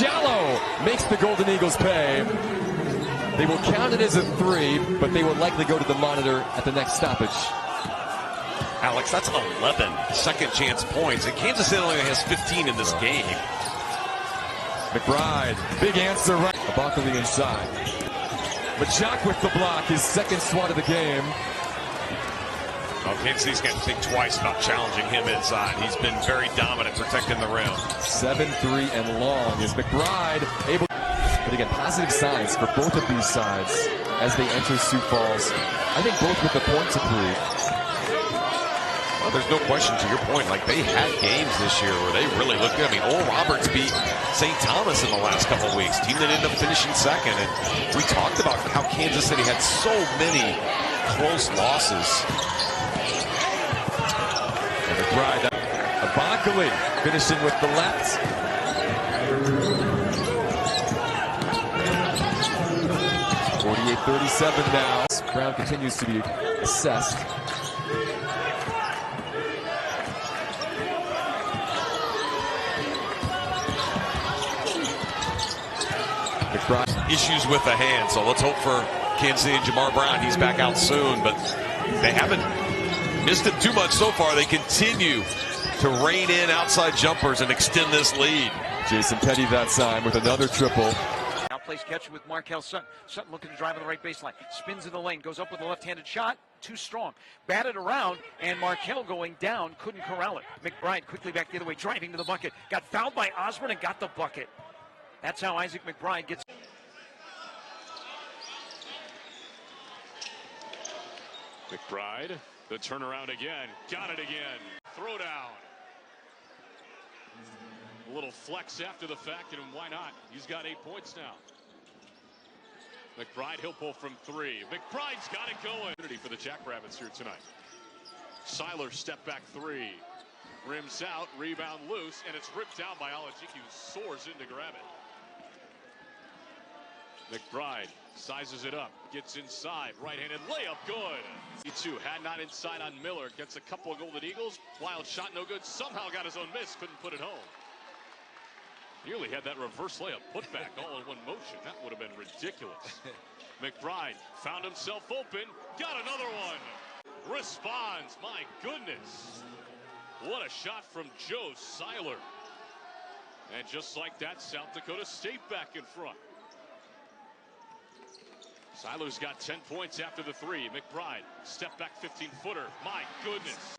shallow, makes the Golden Eagles pay. They will count it as a 3, but they will likely go to the monitor at the next stoppage. Alex, that's 11 second chance points, and Kansas City only has 15 in this game. McBride, big answer right. Abakali inside. Machak with the block, his second swat of the game. Well, Kansas City's got to think twice about challenging him inside. He's been very dominant protecting the rim. 7-3 and long is McBride able. But again, positive signs for both of these sides as they enter Sioux Falls. I think both with the points approved. Well, there's no question, to your point, like they had games this year where they really looked good. I mean, Oral Roberts beat St. Thomas in the last couple of weeks, team that ended up finishing second. And we talked about how Kansas City had so many close losses. And McBride, Abakali finishing with the left. .38-37 now. Brown continues to be assessed. McBride. Issues with the hand, so let's hope for Kansas City and Jamar Brown. He's back out soon, but they haven't missed it too much so far. They continue to rein in outside jumpers and extend this lead. Jason Petty that time with another triple. Outplays catch with Markel Sutton. Sutton looking to drive on the right baseline. Spins in the lane, goes up with a left-handed shot. Too strong. Batted around, and Markel going down. Couldn't corral it. McBride quickly back the other way, driving to the bucket. Got fouled by Osborne and got the bucket. That's how Isaac McBride gets. McBride, the turnaround again. Got it again. Throw down. A little flex after the fact, and why not? He's got 8 points now. McBride, he'll pull from 3. McBride's got it going. For the Jackrabbits here tonight. Seiler, step back 3. Rims out, rebound loose, and it's ripped down by Alajiki, who soars in to grab it. McBride sizes it up, gets inside, right-handed layup, good. He had not inside on Miller, gets a couple of Golden Eagles. Wild shot, no good. Somehow got his own miss, couldn't put it home. Nearly had that reverse layup put back all in one motion. That would have been ridiculous. McBride found himself open, got another one. Responds, my goodness. What a shot from Joe Seiler. And just like that, South Dakota State back in front. Seiler's got 10 points after the 3. McBride, step back 15-footer. My goodness.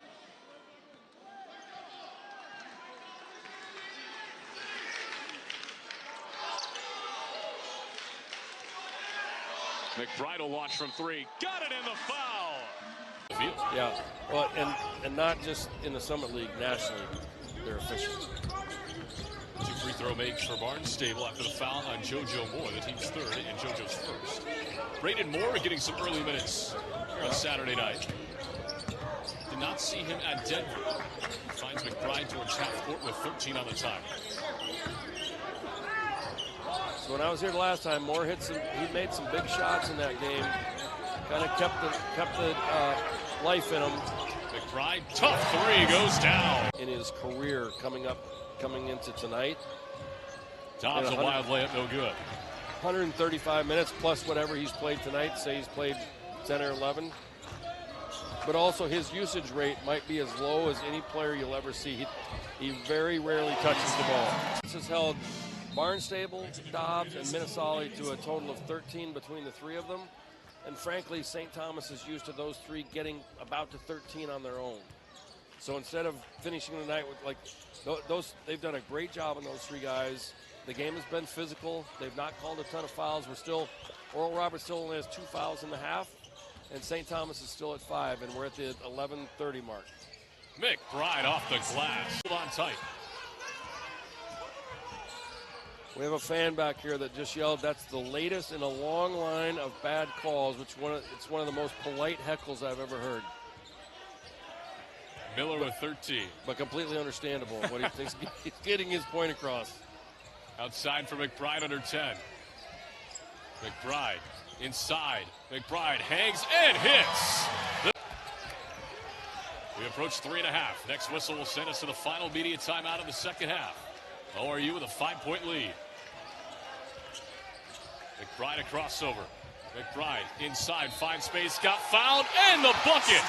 McBride will launch from 3. Got it in the foul. Yeah, well, and not just in the Summit League, nationally, they're efficient. 2 free throw makes for Barnstable after the foul on JoJo Moore, the team's 3rd and JoJo's 1st. Braden Moore getting some early minutes here on Saturday night. Did not see him at Denver. Finds McBride towards half court with 13 on the time. So when I was here the last time, Moore he made some big shots in that game. Kind of kept the life in him. McBride, tough 3 goes down. In his career coming into tonight. Dobbs a wild layup, no good. 135 minutes plus whatever he's played tonight. Say he's played 10 or 11. But also his usage rate might be as low as any player you'll ever see. He very rarely touches the ball. This has held Barnstable, Dobbs, and Minnesota to a total of 13 between the 3 of them. And frankly, St. Thomas is used to those 3 getting about to 13 on their own. So instead of finishing the night with they've done a great job on those 3 guys. The game has been physical. They've not called a ton of fouls. Oral Roberts still only has 2 fouls in the half, and St. Thomas is still at 5, and we're at the 11:30 mark. McBride off the glass. Hold on tight. We have a fan back here that just yelled, that's the latest in a long line of bad calls, it's one of the most polite heckles I've ever heard. Miller with 13. But completely understandable what he thinks. He's getting his point across. Outside for McBride under 10. McBride inside. McBride hangs and hits. We approach 3.5. Next whistle will send us to the final media timeout of the second half. ORU with a 5-point lead. McBride a crossover. McBride inside, finds space, got fouled, and the bucket.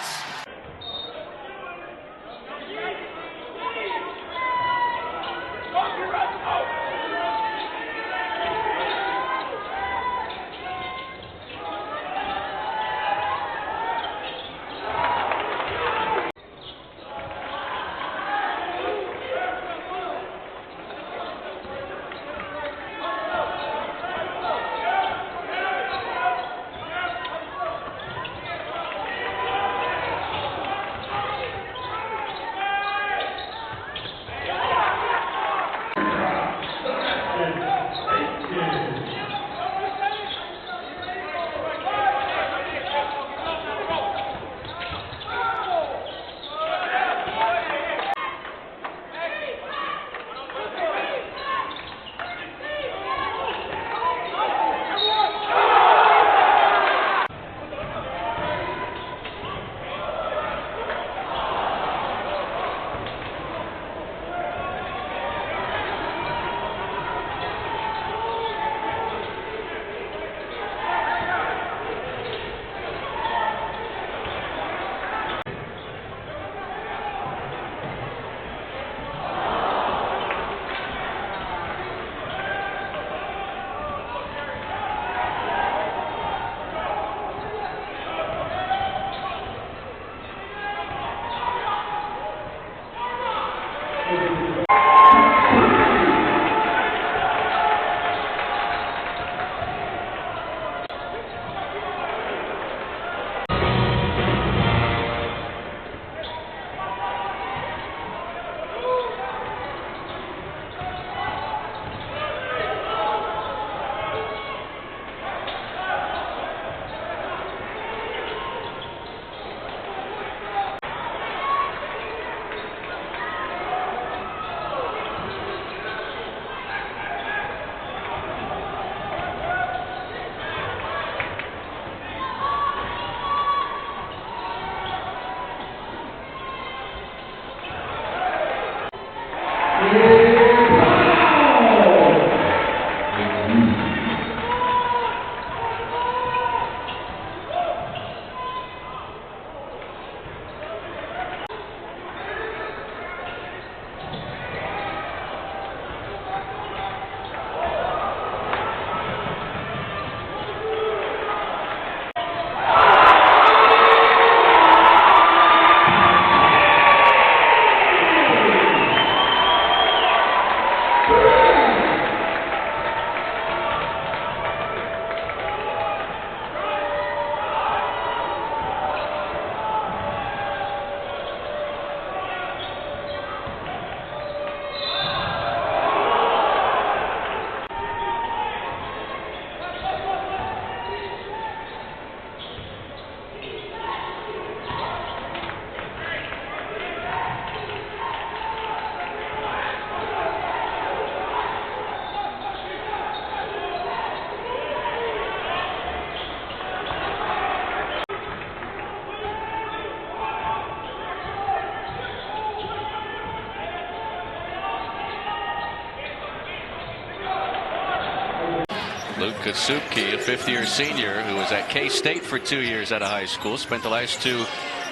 Luke Kasuki, a fifth-year senior who was at K-State for 2 years out of high school, spent the last 2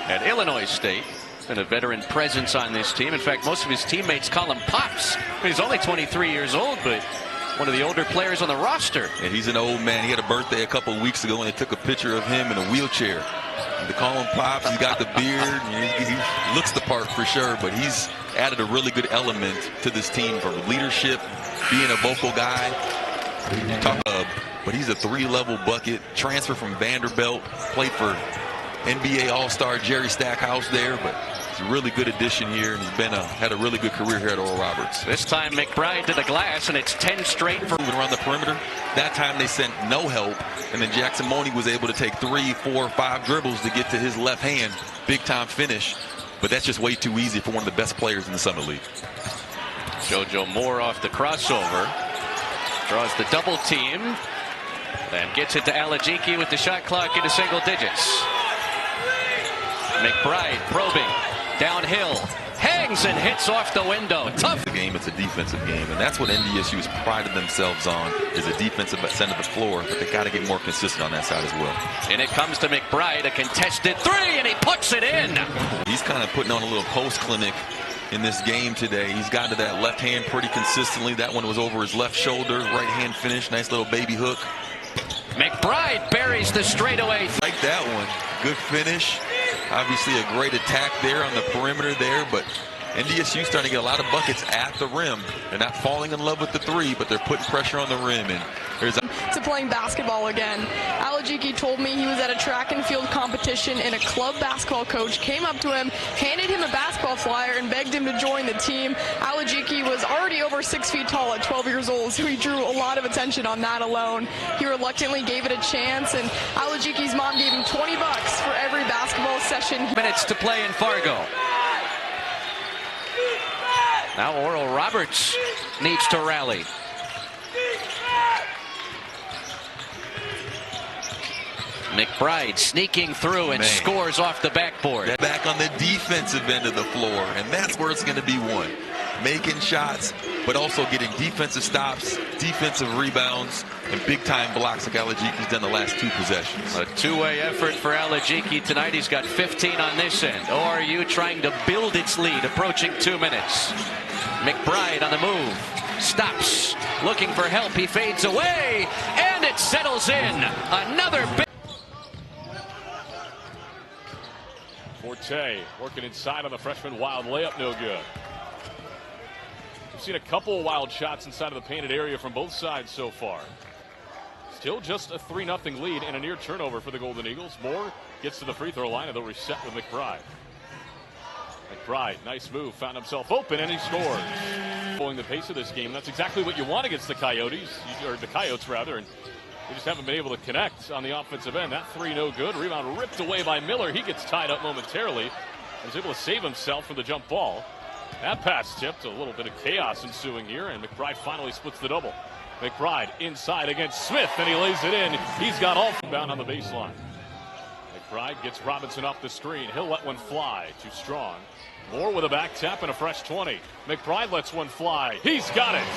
at Illinois State. Been a veteran presence on this team. In fact, most of his teammates call him Pops. He's only 23 years old, but one of the older players on the roster. Yeah, he's an old man. He had a birthday a couple of weeks ago, and they took a picture of him in a wheelchair. And they call him Pops. He's got the beard. He looks the part for sure, but he's added a really good element to this team for leadership, being a vocal guy. But he's a 3-level bucket, transfer from Vanderbilt, played for NBA All-Star Jerry Stackhouse there, but he's a really good addition here, and he's been had a really good career here at Oral Roberts. This time McBride to the glass, and it's 10 straight for moving around the perimeter. That time they sent no help, and then Jackson Money was able to take 3, 4, 5 dribbles to get to his left hand, big-time finish. But that's just way too easy for one of the best players in the Summit League. JoJo Moore off the crossover. Draws the double team. Then gets it to Alajiki with the shot clock into single digits. McBride probing. Downhill. Hangs. swings and hits off the window. Tough. The game, it's a defensive game, and that's what NDSU's prided themselves on, is a defensive center of the floor, but they got to get more consistent on that side as well. And it comes to McBride, a contested three, and he puts it in. He's kind of putting on a little post clinic in this game today. He's gotten to that left hand pretty consistently. That one was over his left shoulder, right hand finish, nice little baby hook. McBride buries the straightaway. Like that one, good finish. Obviously a great attack there on the perimeter there, but NDSU starting to get a lot of buckets at the rim. They're not falling in love with the three, but they're putting pressure on the rim. And there's to playing basketball again. Alajiki told me he was at a track and field competition and a club basketball coach came up to him, handed him a basketball flyer, and begged him to join the team. Alajiki was already over 6 feet tall at 12 years old, so he drew a lot of attention on that alone. He reluctantly gave it a chance, and Alajiki's mom gave him $20 for every basketball session. Minutes to play in Fargo. Now Oral Roberts needs to rally. McBride sneaking through and scores off the backboard. Back on the defensive end of the floor, and that's where it's going to be won. Making shots, but also getting defensive stops, defensive rebounds, and big-time blocks like Alajiki's done the last 2 possessions. A two-way effort for Alajiki tonight. He's got 15 on this end. ORU trying to build its lead, approaching 2 minutes. McBride on the move. Stops. Looking for help. He fades away, and it settles in. Another big... Forte working inside on the freshman. Wild layup, no good. We've seen a couple of wild shots inside of the painted area from both sides so far. Still just a 3-0 lead and a near turnover for the Golden Eagles. Moore gets to the free throw line and they'll reset with McBride. McBride, nice move, found himself open and he scores. Pulling the pace of this game. That's exactly what you want against the Coyotes, or the Coyotes rather, and they just haven't been able to connect on the offensive end. That three no good. Rebound ripped away by Miller. He gets tied up momentarily. Was able to save himself from the jump ball. That pass tipped. A little bit of chaos ensuing here, and McBride finally splits the double. McBride inside against Smith, and he lays it in. He's got all bound on the baseline. McBride gets Robinson off the screen. He'll let one fly. Too strong. Moore with a back tap and a fresh 20. McBride lets one fly. He's got it.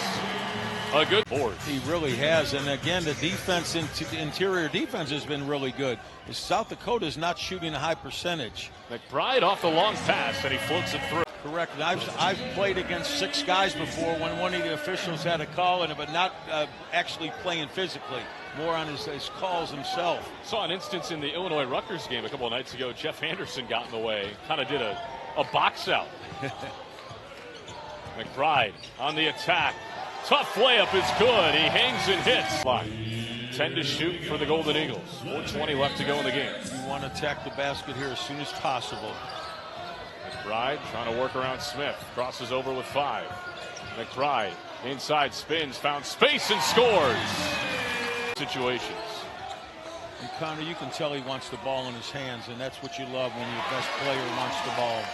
A good board. He really has, and again, the defense, interior defense has been really good. South Dakota is not shooting a high percentage. McBride off the long pass, and he floats it through. Correct. And I've played against 6 guys before when one of the officials had a call in it, but not actually playing physically. More on his calls himself. Saw an instance in the Illinois-Rutgers game a couple of nights ago. Jeff Anderson got in the way, kind of did a box out. McBride on the attack. Tough layup is good. He hangs and hits. 10 to shoot for the Golden Eagles. 4:20 left to go in the game. You want to attack the basket here as soon as possible. McBride trying to work around Smith. Crosses over with 5. McBride inside spins, found space and scores. Situations. And Connor, you can tell he wants the ball in his hands, and that's what you love when your best player wants the ball.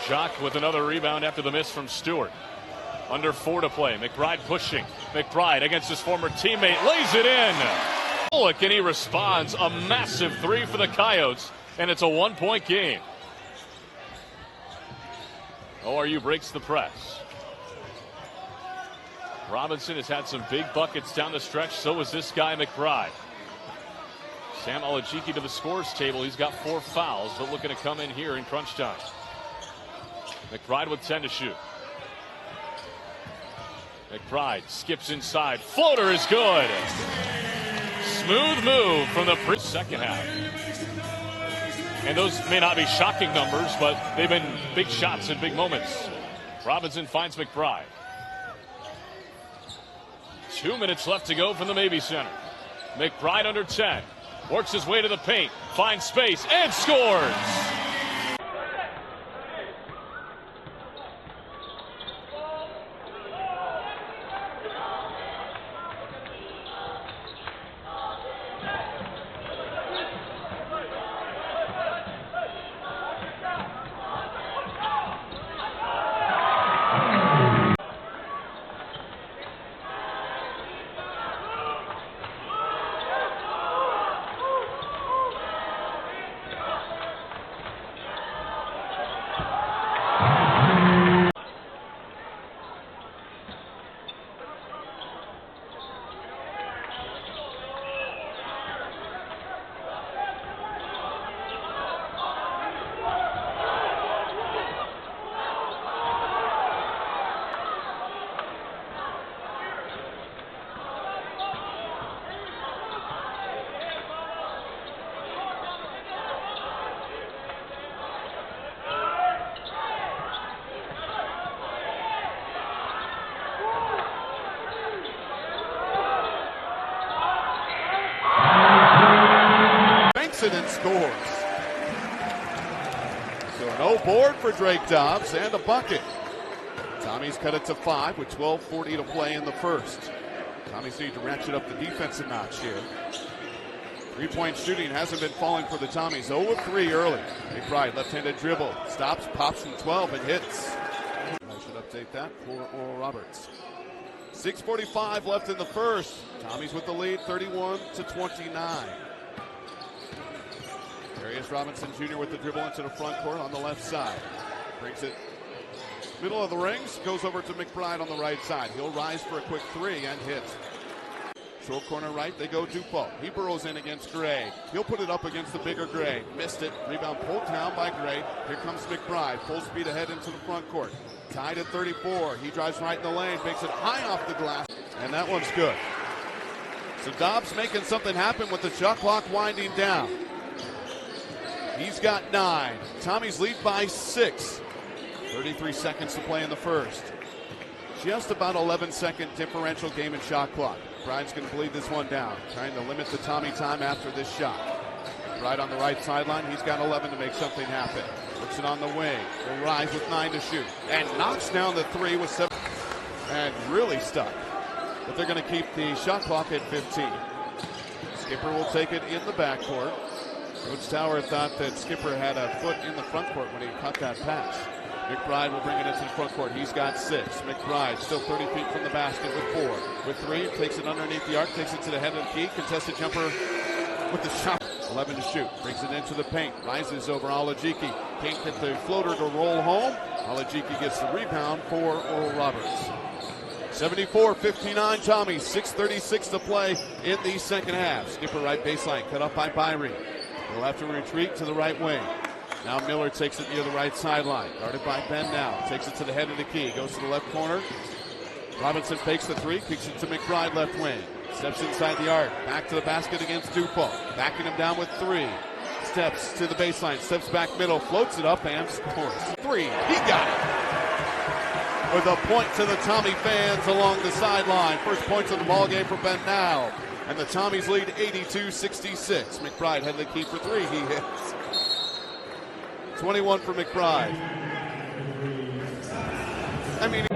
Jock with another rebound after the miss from Stewart. Under 4 to play. McBride pushing. McBride against his former teammate. Lays it in. Look, and he responds. A massive 3 for the Coyotes. And it's a 1-point game. ORU breaks the press. Robinson has had some big buckets down the stretch. So has this guy, McBride. Sam Alajiki to the scores table. He's got 4 fouls, but looking to come in here in crunch time. McBride with 10 to shoot. McBride skips inside. Floater is good. Smooth move from the second half. And those may not be shocking numbers, but they've been big shots in big moments. Robinson finds McBride. 2 minutes left to go from the Mabee Center. McBride under 10. Works his way to the paint. Finds space and scores. it and scores. So no board for Drake Dobbs and a bucket. Tommies cut it to 5 with 12:40 to play in the first. Tommies need to ratchet up the defense a notch here. Three-point shooting hasn't been falling for the Tommies. 0 of 3 early. McBride, left-handed dribble. Stops, pops from 12 and hits. I should update that for Oral Roberts. 6:45 left in the first. Tommies with the lead, 31-29. Darius Robinson Jr. with the dribble into the front court on the left side. Brings it middle of the rings, goes over to McBride on the right side. He'll rise for a quick three and hits. Short corner right, they go Dufault. He burrows in against Gray. He'll put it up against the bigger Gray. Missed it. Rebound pulled down by Gray. Here comes McBride. Full speed ahead into the front court. Tied at 34. He drives right in the lane, makes it high off the glass, and that one's good. So Dobbs making something happen with the shot clock winding down. He's got 9. Tommies lead by 6. 33 seconds to play in the first. Just about 11-second differential game and shot clock. Bride's going to bleed this one down, trying to limit the Tommy time after this shot. Bride on the right sideline. He's got 11 to make something happen. Puts it on the wing. Will rise with 9 to shoot. And knocks down the 3 with 7. And really stuck. But they're going to keep the shot clock at 15. Skipper will take it in the backcourt. Coach Tower thought that Skipper had a foot in the front court when he caught that pass. McBride will bring it into the front court. He's got 6. McBride still 30 feet from the basket with 4. With 3, takes it underneath the arc, takes it to the head of the key. Contested jumper with the shot. 11 to shoot. Brings it into the paint. Rises over Alajiki. Can't get the floater to roll home. Alajiki gets the rebound for Oral Roberts. 74-59 Tommy. 6:36 to play in the second half. Skipper right baseline. Cut up by Byrie. He'll have to retreat to the right wing. Now Miller takes it near the right sideline. Guarded by Ben now. Takes it to the head of the key. Goes to the left corner. Robinson fakes the 3. Kicks it to McBride left wing. Steps inside the arc. Back to the basket against Dufault. Backing him down with 3. Steps to the baseline. Steps back middle. Floats it up and scores. 3. He got it. With a point to the Tommy fans along the sideline. First points of the ball game for Ben now. And the Tommies lead 82-66. McBride had the key for 3. He hits. 21 for McBride. I mean,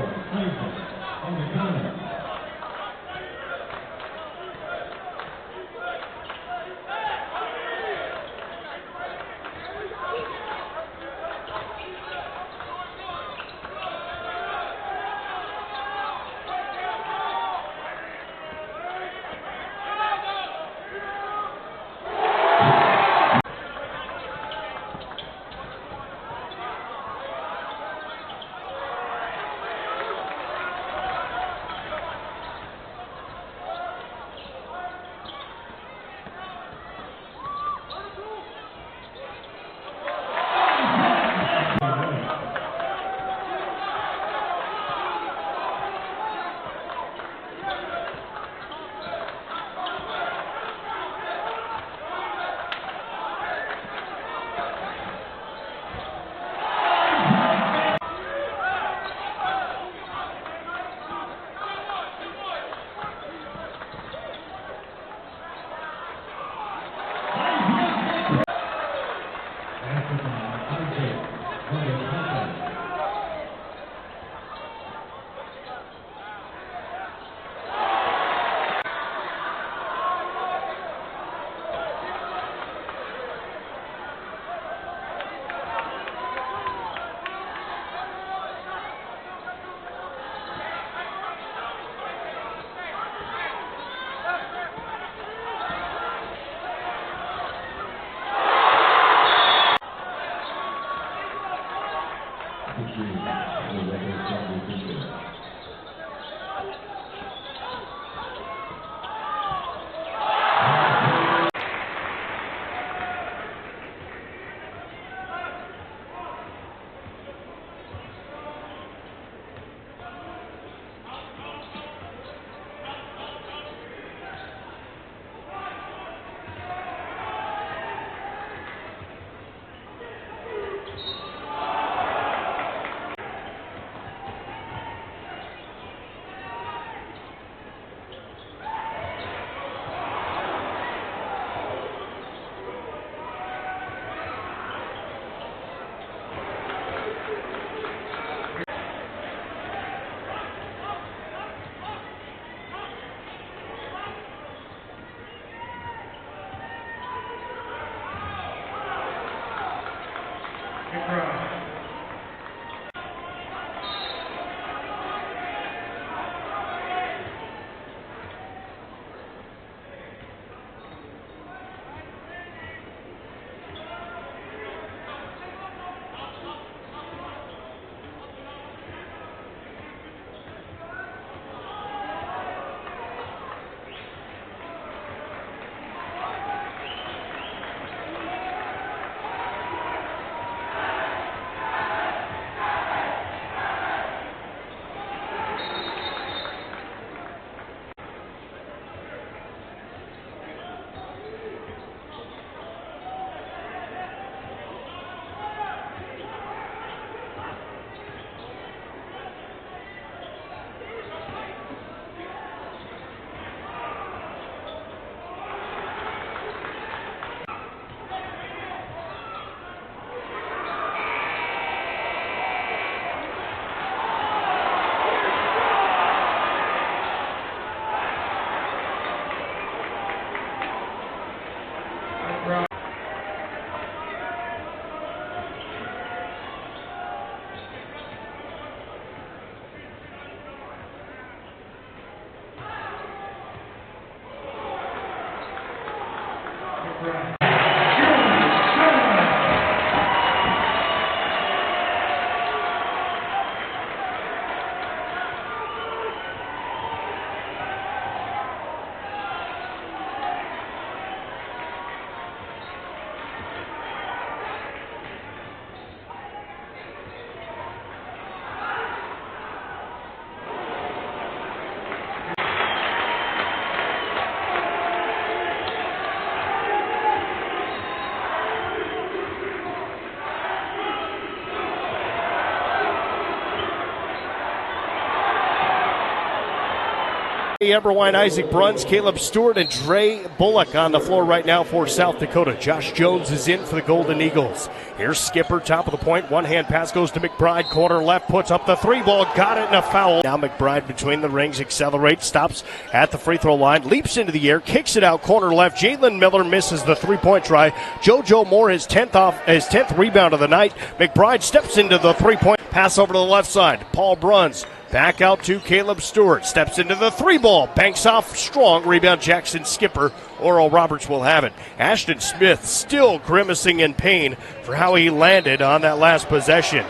Eberwine, Isaac Bruns, Caleb Stewart, and Dre Bullock on the floor right now for South Dakota. Josh Jones is in for the Golden Eagles. Here's Skipper, top of the point. One-hand pass goes to McBride. Corner left, puts up the three ball. Got it, and a foul. Now McBride between the rings, accelerates, stops at the free throw line, leaps into the air, kicks it out, corner left. Jalen Miller misses the three-point try. JoJo Moore, his 10th rebound of the night. McBride steps into the three-point. Pass over to the left side. Paul Bruns. Back out to Caleb Stewart. Steps into the three ball. Banks off strong. Rebound Jackson Skipper. Oral Roberts will have it. Ashton Smith still grimacing in pain for how he landed on that last possession.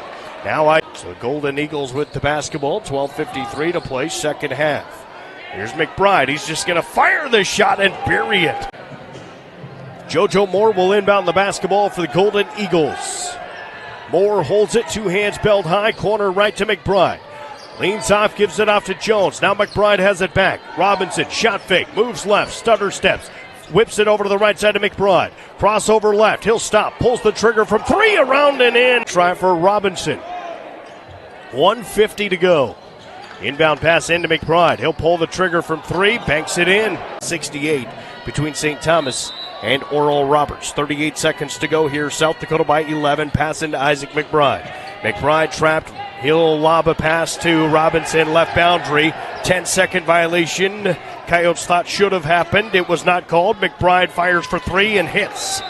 So the Golden Eagles with the basketball. 12:53 to play, second half. Here's McBride. He's just going to fire the shot and bury it. JoJo Moore will inbound the basketball for the Golden Eagles. Moore holds it, two hands belt high. Corner right to McBride. Leans off, gives it off to Jones. Now McBride has it back. Robinson, shot fake, moves left, stutter steps, whips it over to the right side to McBride. Crossover left, he'll stop, pulls the trigger from three, around and in. Try for Robinson. 1:50 to go. Inbound pass into McBride. He'll pull the trigger from three, banks it in. 68 between St. Thomas and Oral Roberts. 38 seconds to go here. South Dakota by 11. Pass into Isaac McBride. McBride trapped. He'll lob a pass to Robinson, left boundary. 10-second violation. Coyotes thought should have happened. It was not called. McBride fires for three and hits.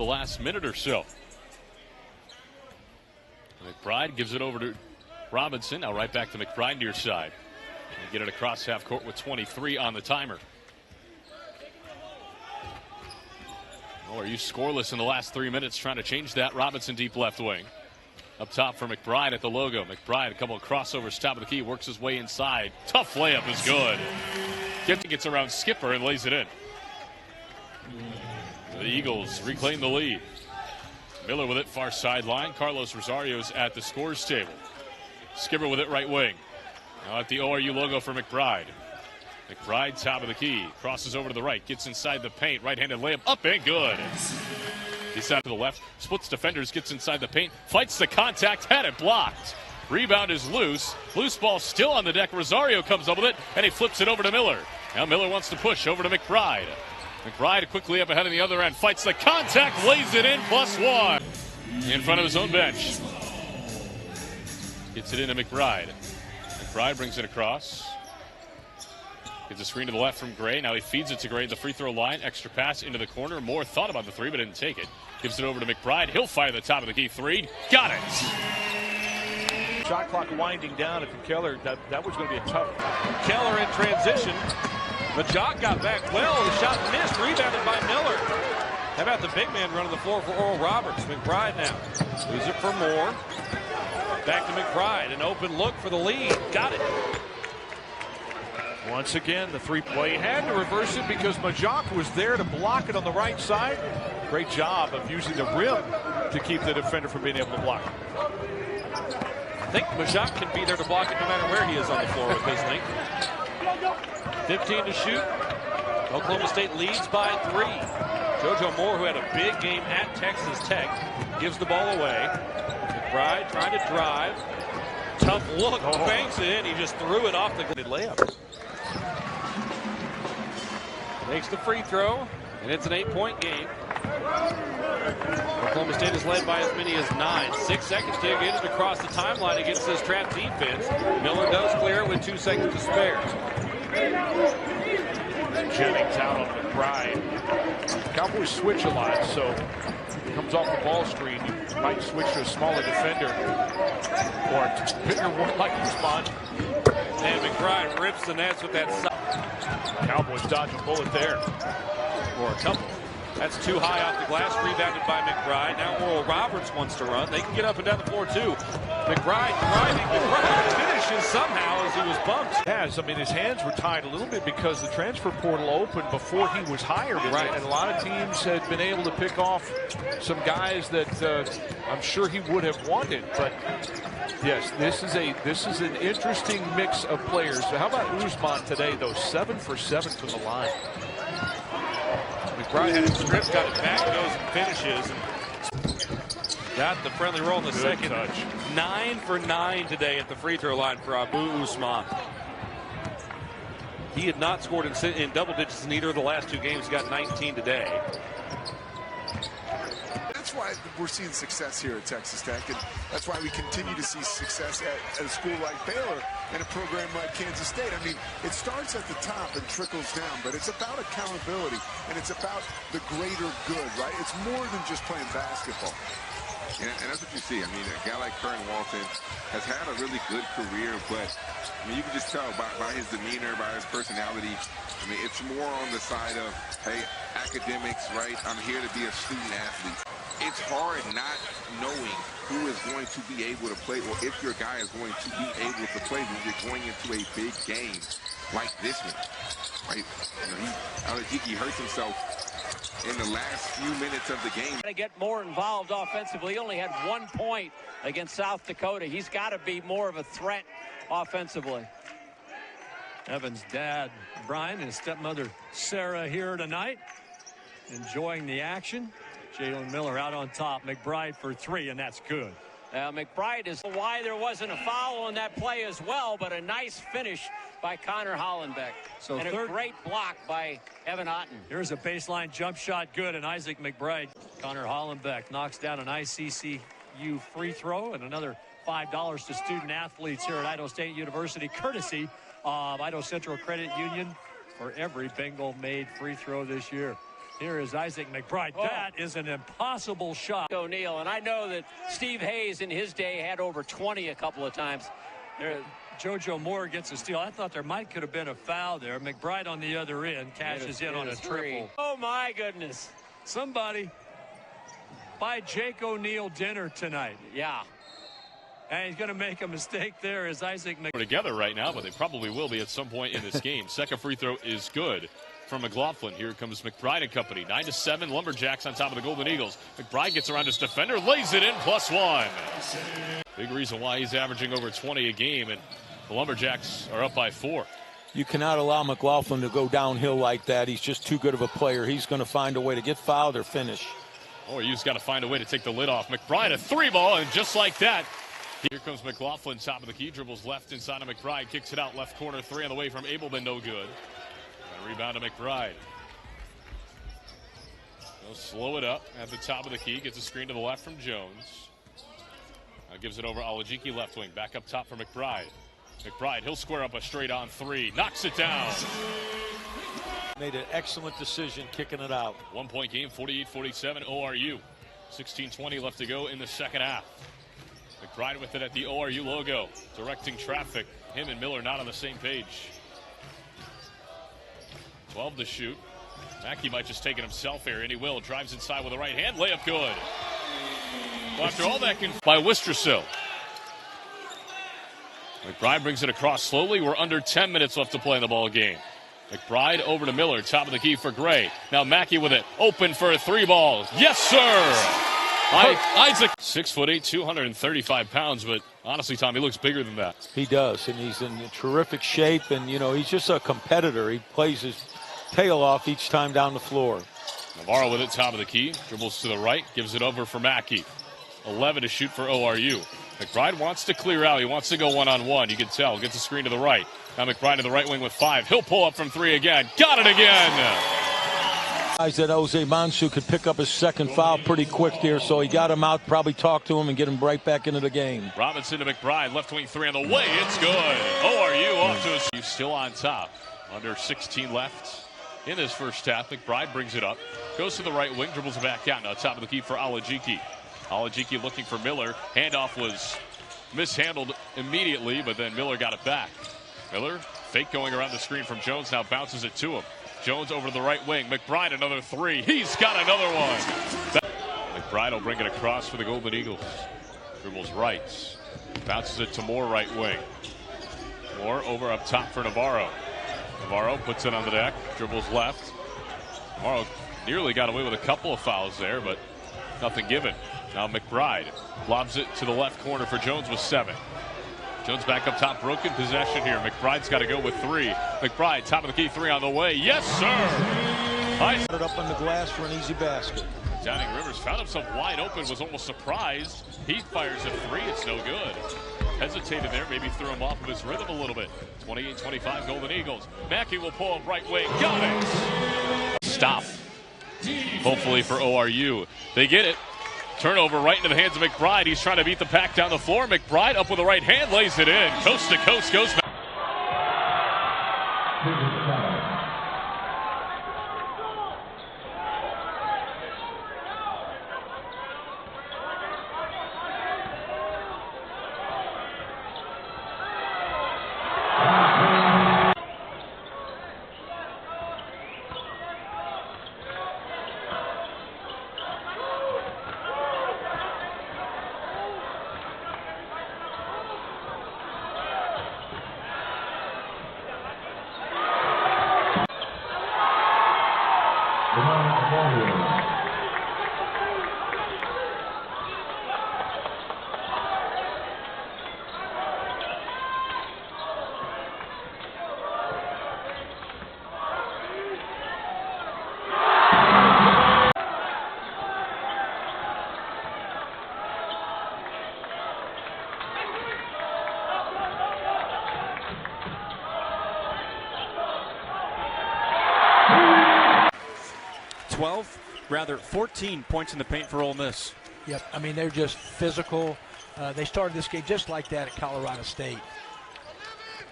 last minute or so. McBride gives it over to Robinson. Now right back to McBride near side. And get it across half court with 23 on the timer. Oh, are you scoreless in the last 3 minutes? Trying to change that. Robinson deep left wing. Up top for McBride at the logo. McBride, a couple of crossovers, top of the key, works his way inside. Tough layup is good. Gets around Skipper and lays it in. The Eagles reclaim the lead. Miller with it, far sideline. Carlos Rosario's at the scores table. Skipper with it, right wing. Now at the ORU logo for McBride. McBride, top of the key. Crosses over to the right. Gets inside the paint. Right-handed layup. Up and good. He's out to the left. Splits defenders. Gets inside the paint. Fights the contact. Had it blocked. Rebound is loose. Loose ball still on the deck. Rosario comes up with it. And he flips it over to Miller. Now Miller wants to push over to McBride. McBride quickly up ahead on the other end. Fights the contact. Lays it in. +1. In front of his own bench. Gets it into McBride. McBride brings it across. Gets a screen to the left from Gray. Now he feeds it to Gray at the free throw line. Extra pass into the corner. Moore thought about the three, but didn't take it. Gives it over to McBride. He'll fire the top of the key three. Got it. Shot clock winding down. If Keller, that was going to be a tough. Keller in transition. Majok got back well. The shot missed. Rebounded by Miller. How about the big man running the floor for Oral Roberts? McBride now. Lose it for Moore. Back to McBride. An open look for the lead. Got it. Once again, the three. Well, he had to reverse it because Majok was there to block it on the right side. Great job of using the rim to keep the defender from being able to block it. I think Majok can be there to block it no matter where he is on the floor with his length. 15 to shoot. Oklahoma State leads by 3. JoJo Moore, who had a big game at Texas Tech, gives the ball away. McBride trying to drive. Tough look, banks it in. He just threw it off the good layup. Makes the free throw, and it's an 8-point game. Oklahoma State is led by as many as 9. 6 seconds to get it across the timeline against this trap defense. Miller does clear it with 2 seconds to spare. Jennings out on McBride. Cowboys switch a lot, so he comes off the ball screen. You might switch to a smaller defender or a bigger one like Usman. And McBride rips the nets with that side. Cowboys dodge a bullet there. Or a couple. That's too high off the glass, rebounded by McBride. Now Oral Roberts wants to run. They can get up and down the floor too. McBride driving. McBride finishes somehow as he was bumped. Yes, I mean his hands were tied a little bit because the transfer portal opened before he was hired. Right. And a lot of teams had been able to pick off some guys that I'm sure he would have wanted. But yes, this is an interesting mix of players. So how about Usman today though? 7 for 7 from the line. McBride had it stripped, got it back, goes and finishes. Got the friendly roll in the second. Touch. 9 for 9 today at the free throw line for Abu Usman. He had not scored in double digits in either of the last 2 games. He got 19 today. That's why we're seeing success here at Texas Tech, and that's why we continue to see success at a school like Baylor and a program like Kansas State. I mean, it starts at the top and trickles down, but it's about accountability, and it's about the greater good, right? It's more than just playing basketball. And that's what you see. I mean, a guy like Curran Walton has had a really good career, but I mean, you can just tell by his demeanor, by his personality. I mean, it's more on the side of, hey, academics, right? I'm here to be a student athlete. It's hard not knowing who is going to be able to play or if your guy is going to be able to play when you're going into a big game like this one, right? You know, he hurts himself in the last few minutes of the game. To get more involved offensively. He only had 1 point against South Dakota. He's got to be more of a threat offensively. Evan's dad, Brian, and his stepmother, Sarah, here tonight, enjoying the action. Jalen Miller out on top. McBride for 3, and that's good. McBride is why there wasn't a foul on that play as well, but a nice finish by Connor Hollenbeck. So and a great block by Evan Otten. Here's a baseline jump shot, good, and Isaac McBride. Connor Hollenbeck knocks down an ICCU free throw, and another $5 to student athletes here at Idaho State University, courtesy of Idaho Central Credit Union for every Bengal made free throw this year. Here is Isaac McBride. That is an impossible shot. O'Neal, and I know that Steve Hayes in his day had over 20 a couple of times. JoJo Moore gets a steal. I thought there could have been a foul there. McBride on the other end cashes in on a triple. Oh my goodness. Somebody buy Jake O'Neal dinner tonight. Yeah. And he's going to make a mistake there as Isaac McBride. Together right now, but they probably will be at some point in this game. Second free throw is good from McLaughlin. Here comes McBride and company. 9-7, Lumberjacks on top of the Golden Eagles. McBride gets around his defender, lays it in, +1. Big reason why he's averaging over 20 a game, and the Lumberjacks are up by 4. You cannot allow McLaughlin to go downhill like that. He's just too good of a player. He's going to find a way to get fouled or finish. Oh, you've got to find a way to take the lid off. McBride, a 3-ball, and just like that, here comes McLaughlin, top of the key, dribbles left inside of McBride, kicks it out left corner, 3 on the way from Abelman, no good. And rebound to McBride. He'll slow it up at the top of the key, gets a screen to the left from Jones. Now gives it over Alajiki, left wing, back up top for McBride. McBride, he'll square up a straight-on 3, knocks it down. Made an excellent decision kicking it out. 1-point game, 48-47, ORU. 16:20 left to go in the second half. McBride with it at the ORU logo, directing traffic. Him and Miller not on the same page. 12 to shoot. Mackey might just take it himself here, and he will. Drives inside with the right hand, layup good. Well, after all that by Wistrasill. McBride brings it across slowly. We're under 10 minutes left to play in the ball game. McBride over to Miller, top of the key for Gray. Now Mackey with it, open for a 3-ball. Yes, sir! Isaac, 6'8", 235 pounds, but honestly, Tom, he looks bigger than that. He does, and he's in terrific shape, and, you know, he's just a competitor. He plays his tail off each time down the floor. Navarro with it, top of the key, dribbles to the right, gives it over for Mackey. 11 to shoot for ORU. McBride wants to clear out. He wants to go one-on-one. You can tell. Gets a screen to the right. Now McBride to the right wing with 5. He'll pull up from 3 again. Got it again! Guys, that Jose Mansu could pick up his second foul pretty quick there, so he got him out, probably talked to him, and get him right back into the game. Robinson to McBride, left wing 3 on the way. It's good. ORU off to still on top. Under 16 left in this first half. McBride brings it up. Goes to the right wing, dribbles it back out. Now top of the key for Alajiki. Alajiki looking for Miller. Handoff was mishandled immediately, but then Miller got it back. Miller, fake going around the screen from Jones, now bounces it to him. Jones over to the right wing. McBride, another 3. He's got another one. McBride will bring it across for the Golden Eagles. Dribbles right. Bounces it to Moore, right wing. Moore over up top for Navarro. Navarro puts it on the deck. Dribbles left. Navarro nearly got away with a couple of fouls there, but nothing given. Now McBride lobs it to the left corner for Jones with 7. Jones back up top, broken possession here. McBride's got to go with 3. McBride, top of the key, 3 on the way. Yes, sir! Put it up on the glass for an easy basket. Downing Rivers found himself wide open, was almost surprised. He fires a 3, it's no good. Hesitated there, maybe threw him off of his rhythm a little bit. 28-25 Golden Eagles. Mackey will pull up right wing. Got it! Stop. Hopefully for ORU. They get it. Turnover right into the hands of McBride. He's trying to beat the pack down the floor. McBride up with the right hand, lays it in. Coast to coast goes back. Rather 14 points in the paint for Ole Miss. Yep, I mean, they're just physical. They started this game just like that at Colorado State.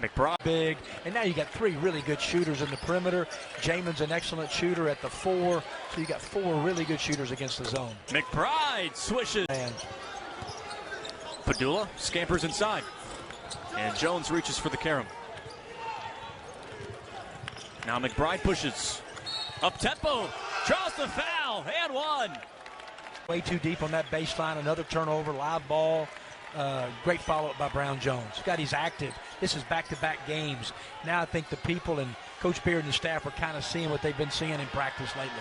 McBride. Big, and now you got three really good shooters in the perimeter. Jamin's an excellent shooter at the 4, so you got 4 really good shooters against the zone. McBride swishes. And Padula scampers inside. And Jones reaches for the carom. Now McBride pushes. Up tempo. Draws the foul. And one. Way too deep on that baseline. Another turnover. Live ball. Great follow-up by Brown Jones. God, he's active. This is back-to-back games. Now I think the people and Coach Beard and the staff are kind of seeing what they've been seeing in practice lately.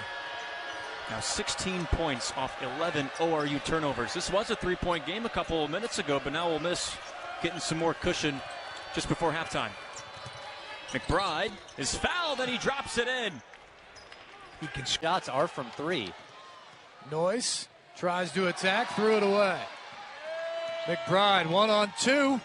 Now 16 points off 11 ORU turnovers. This was a 3-point game a couple of minutes ago, but now Ole Miss getting some more cushion just before halftime. McBride is fouled and he drops it in. He can. Shots are from 3. Noyce tries to attack, threw it away. McBride 1-on-2,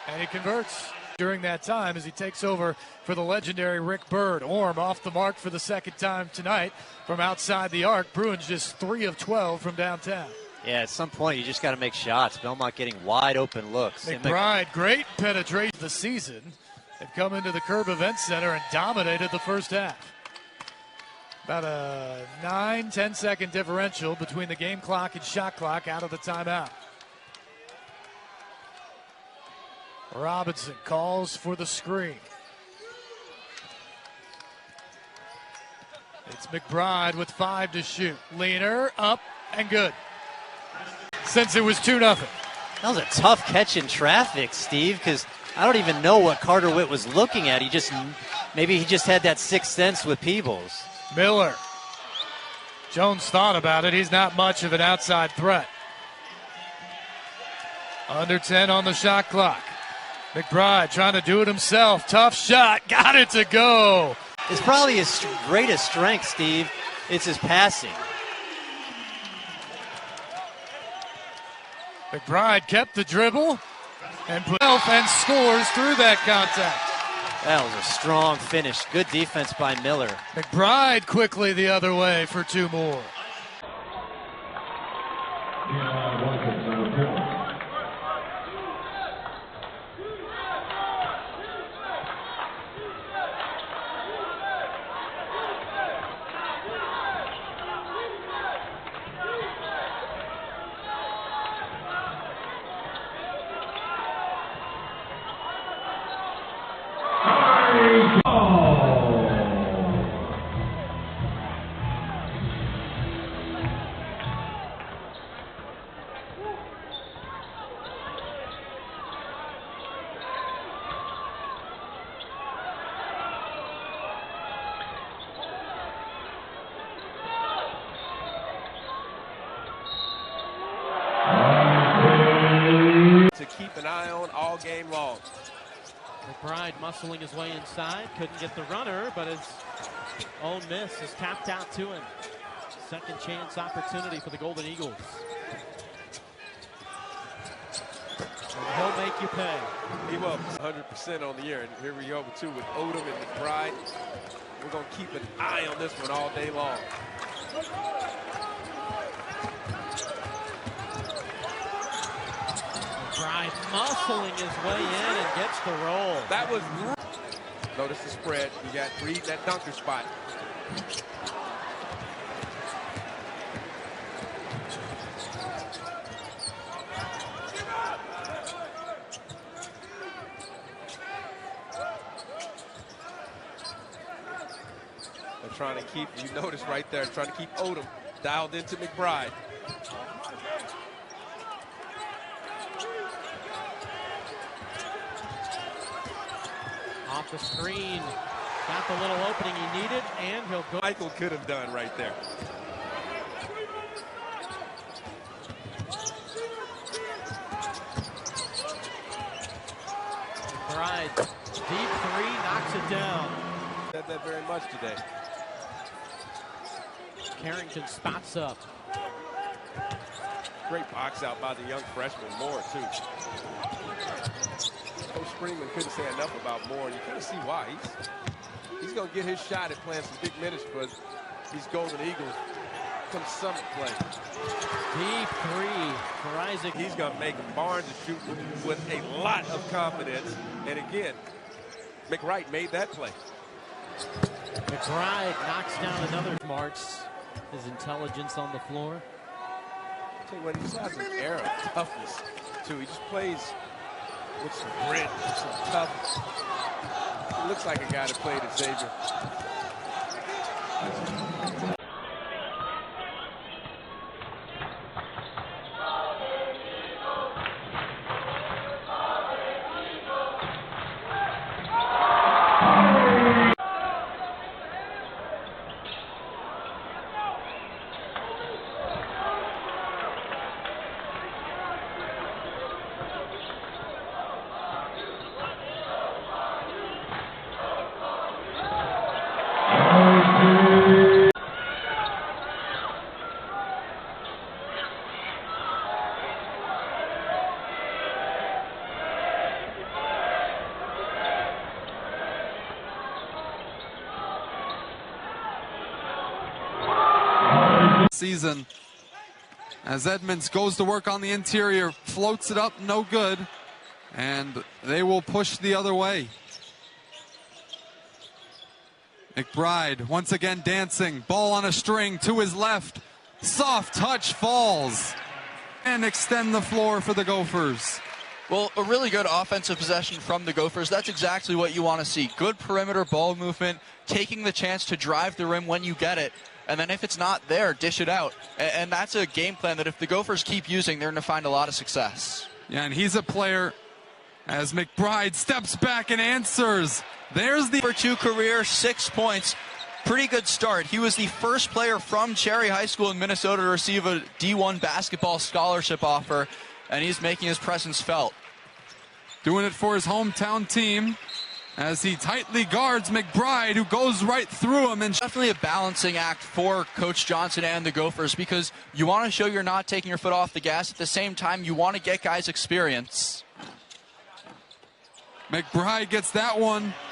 and he converts during that time as he takes over for the legendary Rick Byrd. Orm off the mark for the second time tonight from outside the arc. Bruins just 3 of 12 from downtown. Yeah, at some point you just got to make shots. Belmont getting wide open looks. McBride, great penetration of the season. They've come into the Curb Event Center and dominated the first half. About a 9-10 second differential between the game clock and shot clock out of the timeout. Robinson calls for the screen. It's McBride with 5 to shoot. Leaner, up, and good. Since it was 2-0. That was a tough catch in traffic, Steve, because I don't even know what Carter Witt was looking at. Maybe he just had that sixth sense with Peebles. Miller. Jones thought about it. He's not much of an outside threat. Under 10 on the shot clock. McBride trying to do it himself. Tough shot. Got it to go. It's probably his greatest strength, Steve. It's his passing. McBride kept the dribble and scores through that contact. That was a strong finish. Good defense by Miller. McBride quickly the other way for 2 more. To keep an eye on all game long. McBride muscling his way inside, couldn't get the runner, but his own miss is tapped out to him. Second chance opportunity for the Golden Eagles. And he'll make you pay. He will, 100% on the year, and here we go too with Odom and McBride. We're going to keep an eye on this one all day long. McBride muscling his way in and gets the roll. That was. Notice the spread. You got Reed in that dunker spot. They're trying to keep, you notice right there, trying to keep Odom dialed into McBride. Off the screen, got the little opening he needed, and he'll go. Michael could have done right there. McBride, deep 3, knocks it down. Said that very much today. Carrington spots up. Great box out by the young freshman, Moore, too. Coach Springman couldn't say enough about Moore, and you kind of see why. He's going to get his shot at playing some big minutes for these Golden Eagles come summit play. Deep three for Issac. He's going to make Barnes shoot with a lot of confidence. And again, McBride made that play. McBride knocks down another. Marks his intelligence on the floor. I'll tell you what, he's got some air of toughness, too. He just plays with some grit, some toughness. He looks like a guy that played at Xavier. Season as Edmonds goes to work on the interior, floats it up, no good, and they will push the other way. McBride once again dancing, ball on a string to his left, soft touch falls, and extend the floor for the Gophers. Well, a really good offensive possession from the Gophers. That's exactly what you want to see. Good perimeter ball movement, taking the chance to drive the rim when you get it. And then if it's not there, dish it out. And that's a game plan that if the Gophers keep using, they're going to find a lot of success. Yeah, and he's a player as McBride steps back and answers. There's the... For 2 career, 6 points. Pretty good start. He was the first player from Cherry High School in Minnesota to receive a D1 basketball scholarship offer, and he's making his presence felt. Doing it for his hometown team, as he tightly guards McBride, who goes right through him. And definitely a balancing act for Coach Johnson and the Gophers, because you want to show you're not taking your foot off the gas. At the same time, you want to get guys experience. McBride gets that one.